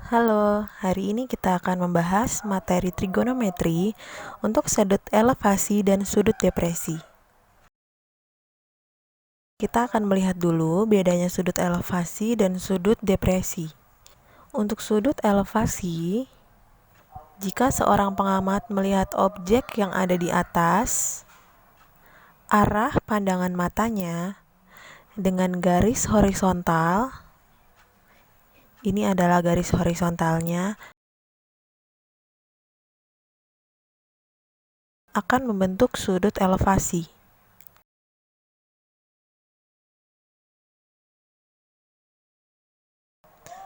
Halo, hari ini kita akan membahas materi trigonometri untuk sudut elevasi dan sudut depresi. Kita akan melihat dulu bedanya sudut elevasi dan sudut depresi. Untuk sudut elevasi, jika seorang pengamat melihat objek yang ada di atas, arah pandangan matanya dengan garis horizontal, ini adalah garis horizontalnya, akan membentuk sudut elevasi.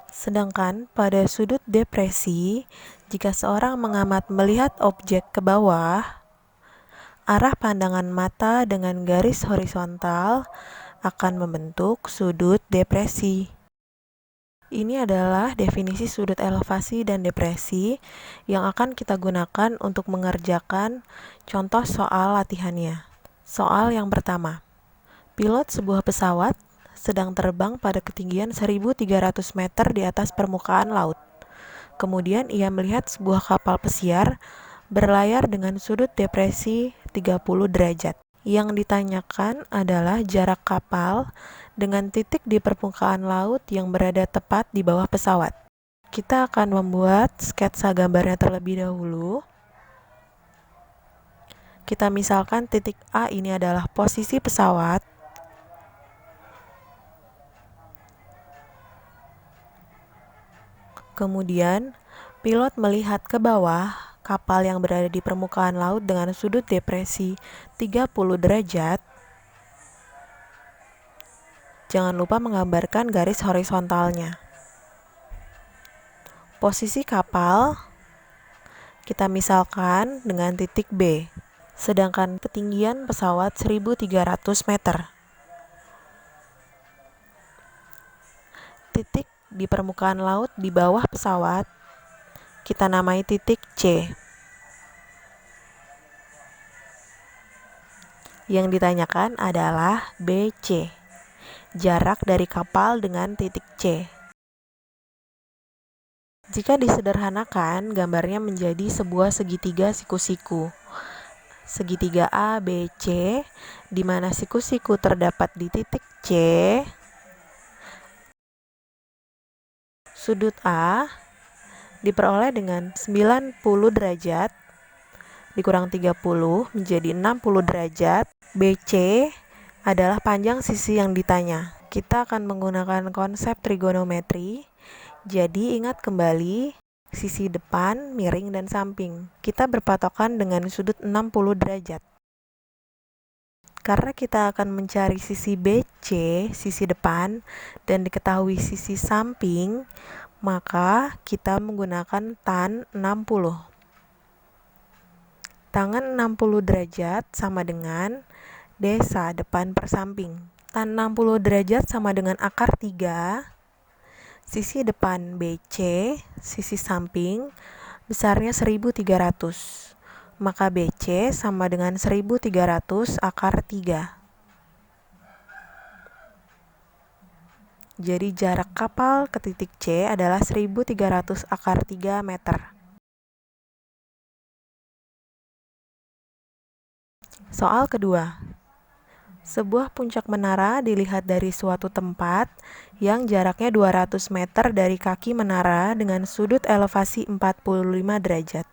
Sedangkan pada sudut depresi, jika seorang mengamat melihat objek ke bawah, arah pandangan mata dengan garis horizontal akan membentuk sudut depresi. Ini adalah definisi sudut elevasi dan depresi yang akan kita gunakan untuk mengerjakan contoh soal latihannya. Soal yang pertama, pilot sebuah pesawat sedang terbang pada ketinggian 1.300 meter di atas permukaan laut. Kemudian ia melihat sebuah kapal pesiar berlayar dengan sudut depresi 30 derajat. Yang ditanyakan adalah jarak kapal dengan titik di permukaan laut yang berada tepat di bawah pesawat. Kita akan membuat sketsa gambarnya terlebih dahulu. Kita misalkan titik A ini adalah posisi pesawat. Kemudian, pilot melihat ke bawah kapal yang berada di permukaan laut dengan sudut depresi 30 derajat. Jangan lupa menggambarkan garis horizontalnya. Posisi kapal kita misalkan dengan titik B, sedangkan ketinggian pesawat 1.300 meter. Titik di permukaan laut di bawah pesawat kita namai titik C. Yang ditanyakan adalah BC, jarak dari kapal dengan titik C. Jika disederhanakan, gambarnya menjadi sebuah segitiga siku-siku. Segitiga A, B, C, di mana siku-siku terdapat di titik C. Sudut A diperoleh dengan 90 derajat dikurang 30 menjadi 60 derajat. BC adalah panjang sisi yang ditanya. Kita akan menggunakan konsep trigonometri. Jadi ingat kembali sisi depan, miring, dan samping. Kita berpatokan dengan sudut 60 derajat. Karena kita akan mencari sisi BC, sisi depan, dan diketahui sisi samping, maka kita menggunakan tan 60. Tangan 60 derajat sama dengan desa depan per samping. Tan 60 derajat sama dengan akar 3. Sisi depan BC, sisi samping besarnya 1.300. Maka BC sama dengan 1.300 akar 3. Jadi jarak kapal ke titik C adalah 1.300 akar 3 meter. Soal kedua. Sebuah puncak menara dilihat dari suatu tempat yang jaraknya 200 meter dari kaki menara dengan sudut elevasi 45 derajat.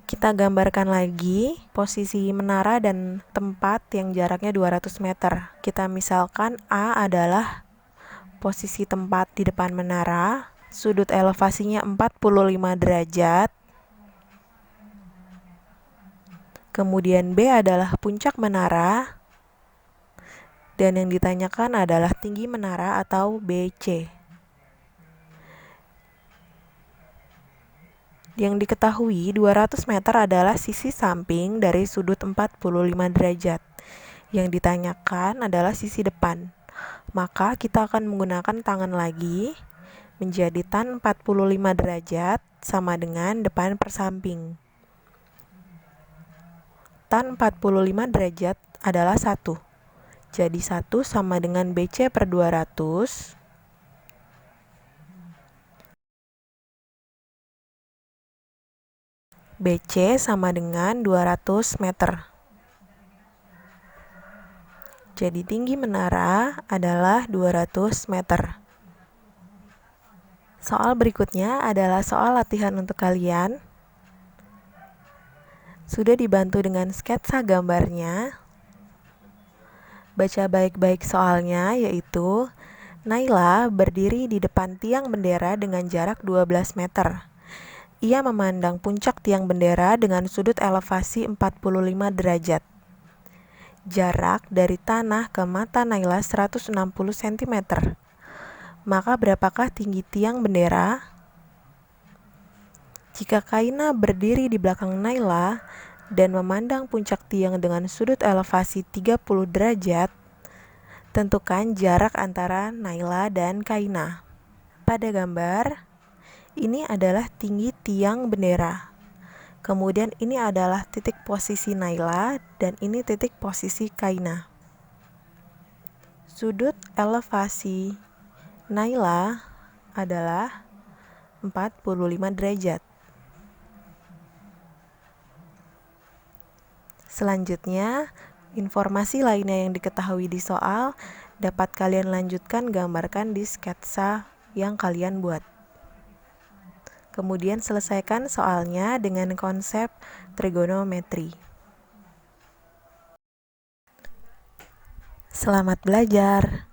Kita gambarkan lagi posisi menara dan tempat yang jaraknya 200 meter. Kita misalkan A adalah posisi tempat di depan menara, sudut elevasinya 45 derajat. Kemudian B adalah puncak menara, dan yang ditanyakan adalah tinggi menara atau BC. Yang diketahui 200 meter adalah sisi samping dari sudut 45 derajat. Yang ditanyakan adalah sisi depan. Maka kita akan menggunakan tangan lagi, menjadi tan 45 derajat sama dengan depan per samping. Tan 45 derajat adalah 1. Jadi 1 sama dengan BC per 200. BC sama dengan 200 meter. Jadi tinggi menara adalah 200 meter. Soal berikutnya adalah soal latihan untuk kalian. Sudah dibantu dengan sketsa gambarnya. Baca baik-baik soalnya, yaitu Naila berdiri di depan tiang bendera dengan jarak 12 meter. Ia memandang puncak tiang bendera dengan sudut elevasi 45 derajat. Jarak dari tanah ke mata Naila 160 cm. Maka berapakah tinggi tiang bendera? Jika Kaina berdiri di belakang Naila dan memandang puncak tiang dengan sudut elevasi 30 derajat, tentukan jarak antara Naila dan Kaina. Pada gambar, ini adalah tinggi tiang bendera. Kemudian ini adalah titik posisi Naila dan ini titik posisi Kaina. Sudut elevasi Naila adalah 45 derajat. Selanjutnya, informasi lainnya yang diketahui di soal dapat kalian lanjutkan gambarkan di sketsa yang kalian buat. Kemudian selesaikan soalnya dengan konsep trigonometri. Selamat belajar!